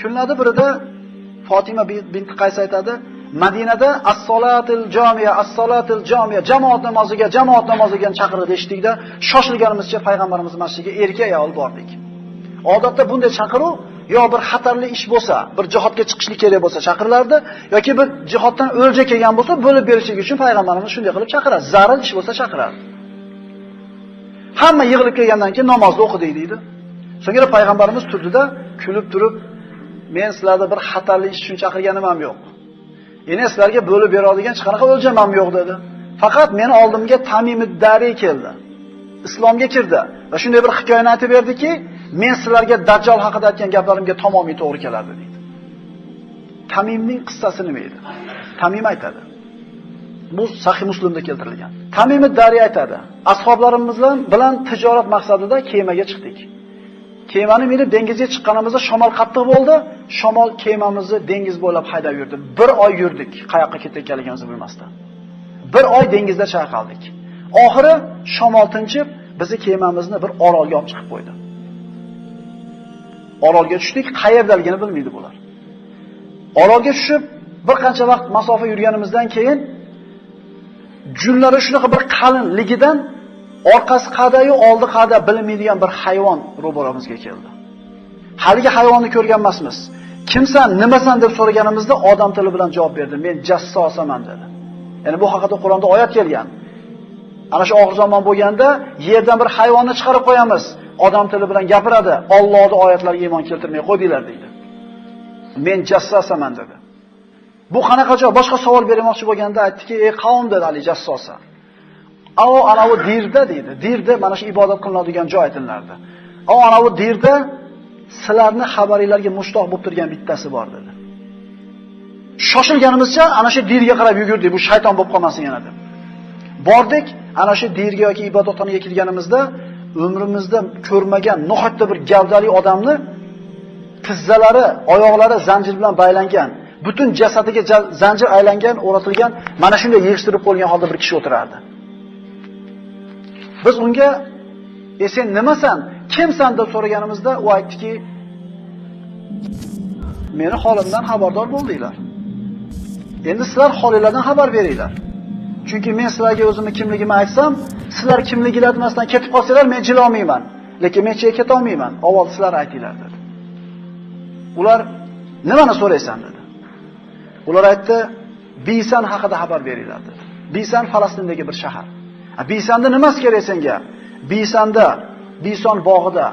Kunlarda birida Fatima bint Qays aytadi, Madinada as-solatul jomiya, jamoat namoziga chaqirdi eshitdikda, shoshilganimizcha payg'ambarimiz masjidiga erkak ayol bordik. Odatda bunday chaqiruv yo bir xatarli ish bo'lsa, bir jihodga chiqishlik kerak bo'lsa chaqirilardi, yoki bir jihoddan o'lja kelgan bo'lsa, bo'lib berishlik uchun payg'ambarimiz shunday qilib chaqiradi. Zarur ish bo'lsa chaqiradi. Hamma yig'ilib kelgandan keyin namozni o'qidik deydi. So'ngra payg'ambarimiz turdida kulib turib, men sizlarga bir xatarli ish uchun chaqirganim ham yo'q. Endi sizlarga bo'lib beradigan hech qanaqa o'ljam ham yo'q dedi. Faqat meni oldimga Tamimid Dari keldi. Islomga kirdi va shunday bir hikoyani aytib berdiki, men sizlarga Dajjal haqida aytgan gaplarimga tamomiy to'g'ri keladi dedi. Tamimning qissasi nima edi? Tamim aytadi. Bu Sahih Muslimda keltirilgan. Tamimid Dari aytadi: "Ashoblarimiz bilan tijorat maqsadida kemaga chiqdik. Kemani minib dengizga chiqqanimizda shamol qattiq bo'ldi. Shamol kemamizni dengiz bo'ylab haydab yurdi. Bir oy yurdik, qayoqqa ketayotganligimizni bilmasdan. Bir oy dengizda chayqaldik. Oxiri shamol tinchib, bizni kemamizni bir orolga olib chiqib qo'ydi. Orolga tushdik, qayerdaligini bilmaydi bular. Orolga tushib, bir qancha vaqt masofa yurganimizdan keyin junlari shunaqa bir qalinligidan orqasi qadayu oldi qada bilmaydigan bir hayvon ro'baramizga keldi. Haligi hayvonni ko'rgan emasmiz. Kimsan, nimasan deb so'raganimizda odam tili bilan javob berdi. Men jassosaman dedi. Ya'ni bu haqida Qur'onda oyat kelgan. Ana shu oxir zamon bo'lganda yerdan bir hayvonni chiqarib qo'yamiz. Odam tili bilan gapiradi. Allohning oyatlariga iymon keltirmay qo'ydinglar deydi. Men jassosaman dedi. Bu qanaqa joy? Boshqa savol bermoqchi bo'lganda aytdiki, "Ey qavm," dedi Ali jassosa. Ana bu dirda deydi. Dirda mana shu ibodat qilinadigan joy aytilardi. Ana bu dirda sizlarni xabaringlarga mushtoq bo'lib turgan bittasi bor dedi. Shoshilganimizcha ana shu dirga qarab yugurdik, bu shayton bo'lib qolmasin yana deb. Bordik, ana shu dirga yoki ibodatxonaga kirganimizda umrimizda ko'rmagan nohotda bir gavdali odamni tizzalari, oyoqlari zanjir bilan baylangan, butun jasadiga zanjir aylangan, o'ratilgan, mana shunday yig'ishtirib qo'yilgan holda bir kishi o'tirardi. Biz unga sen nimasan, kimsan deb so'raganimizda u aytdiki, meni holimdan xabardor bo'ldinglar. Endi sizlar holinglardan xabar beringlar. Chunki men sizlarga o'zimni kimligimni aytsam, sizlar kimliginglarni aytmasdan ketib qolsanglar men jila olmayman. Lekin men chetga keta olmayman. Avval sizlar aytinglar dedi. Ular nimani so'raysan dedi. Ular aytdi, Bisan haqida xabar beringlar dedi. Bisan Falastindagi bir shahar. Bisanda nimasi kerak senga? Bisanda, Bison bog'ida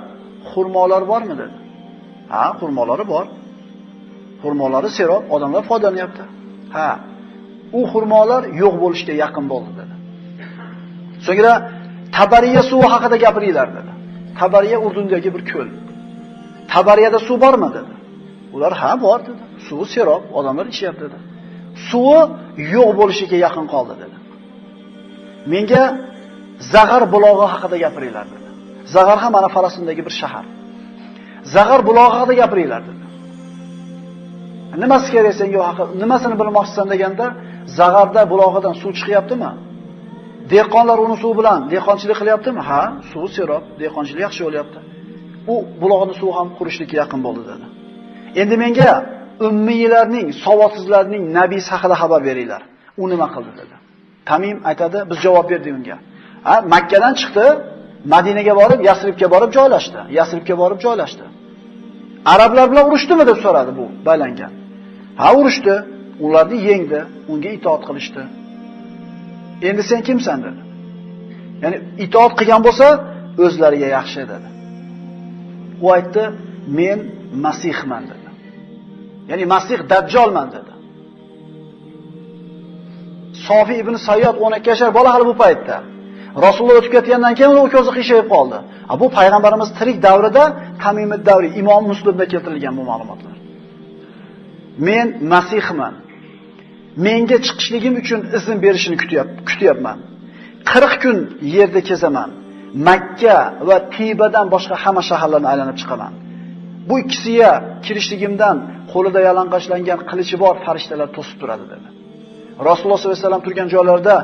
xurmolar bormi dedi. Ha, xurmolari bor. Xurmolari serob, odamlar foydalanyapti. Ha, u xurmolar yo'q bo'lishga yaqin bo'ldi dedi. So'ngra Tabariya suvi haqida gapiringlar dedi. Tabariya Urdundagi bir ko'l. Tabariyada suv bormi dedi. Ular ha bor dedi. Suvi serob, odamlar ichyapti dedi. Suvi yo'q bo'lishiga yaqin qoldi dedi. Menga Zag'ar bulog'i haqida gapiringlar dedi. Zag'ar ham mana Falastindagi bir shahar. Zag'ar bulog'i haqida gapiringlar dedi. Nimasi kerak senga u haqida? Nimasini bilmoqchisan deganda, Zag'arda bulog'idan suv chiqyaptimi? Dehqonlar uni suv bilan dehqonchilik qilyaptimi? Ha, suv serob, dehqonchilik yaxshi bo'lyapti. U bulog'ining suvi ham qurishlikka yaqin bo'ldi dedi. Endi menga ummiylarning, savodsizlarning nabiysi haqida xabar beringlar. U nima qildi dedi. Tamim aytadi, biz javob berdik unga. Makkadan chiqdi, Madinaga borib, Yasribga borib joylashdi. Arablar bilan urushdimi deb so'radi bu baylangan. Ha, urushdi. Ularni yengdi, unga itoat qilishdi. Endi sen kimsan dedi. Ya'ni itoat qilgan bo'lsa, o'zlariga yaxshi dedi. U aytdi, men Masihman dedi. Ya'ni Masih Dajjolman dedi. Sofi ibn Sayyod 12 yoshar bola hali bu paytda. Rasululloh o'tib ketgandan keyin u ko'zi qiyshayib qoldi. Bu payg'ambarimiz tirik davrida Tamimid davri Imom Muslimda keltirilgan bu ma'lumotlar. Men Masihman. Menga chiqishligim uchun izn berishini kutyapman. 40 kun yerda kezaman. Makka va Tibadan boshqa hamma shaharlarni aylanib chiqaman. Bu ikkisiga kirishligimdan qo'lida yalang'ochlangan qilichi bor farishtalar to'sib turadi dedi. Rasululloh sollallohu alayhi vasallam turgan joylarda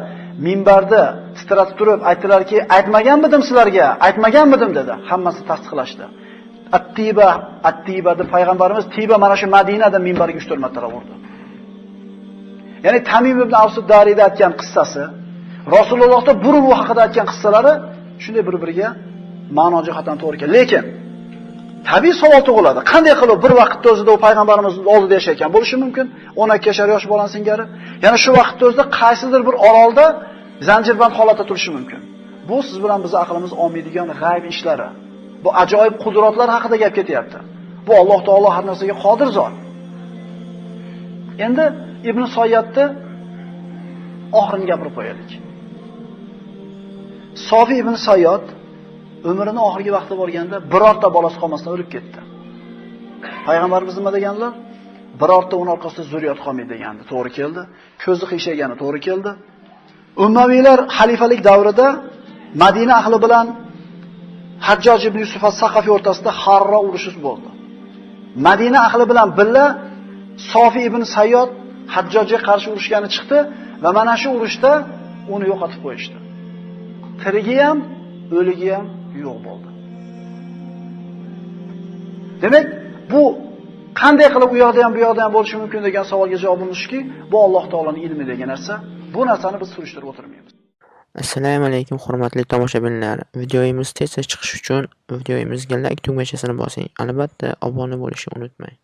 minbarda titratib turib aytdilarki, aytmaganmidim sizlarga? Aytmaganmidim dedi. Hammasi tasdiqlashdi. At-tiba deb payg'ambarimiz tiba mana shu Madinada minbariga 3-4 marta urdi. Ya'ni Tamim ibn Avs ad-Dariyda aytgan qissasi, Rasulullohda burun haqida aytgan qissalari shunday bir-biriga ma'no jihatdan to'g'ri keladi. Lekin tabiiy savol tug'iladi. Qanday qilib bir vaqtda o'zida u payg'ambarimiz oldida yashayotgan bo'lishi mumkin? 12 yoshar yosh bolani singari. Ya'ni shu vaqtda o'zida qaysidir bir orolda zanjirband holatda turishi mumkin. Bu siz bilan biz aqlimiz olmaydigan g'ayb ishlari. Bu ajoyib qudratlar haqida gap ketyapti. Bu Alloh taolo har narsaga qodir zot. Endi Ibn Soyatni oxirini gapirib qo'yaylik. Sofi ibn Sayyod umrining oxirgi vaqti bo'lganda birorta bolasi qolmasdan o'lib ketdi. Payg'ambarimiz nima deganlar? Birorta uning orqasida zurriyat qolmaydi degandi. To'g'ri keldi. Ko'zi qiyshagani to'g'ri keldi. Ummaviylar xalifalik davrida Madina ahli bilan Hajjoj ibn Yusuf as-Saqafiy o'rtasida Harro urushi bo'ldi. Madina ahli bilan birga Sofi ibn Sayyod Hajjojga qarshi urushgani chiqdi va mana shu urushda uni yo'qotib qo'yishdi. Tirigi ham, o'ligi ham yo'q bo'ldi. Demak, bu qanday qilib u yoqda ham bu yoqda ham bo'lishi mumkin degan savolga javobimizki, bu Alloh taolaning ilmi degan narsa. Bu narsani biz surishtirib o'tirmaymiz. Assalomu alaykum hurmatli tomoshabinlar. Videomiz tez chiqishi uchun videomizga like tugmachasini bosing. Albatta obuna bo'lishni unutmang.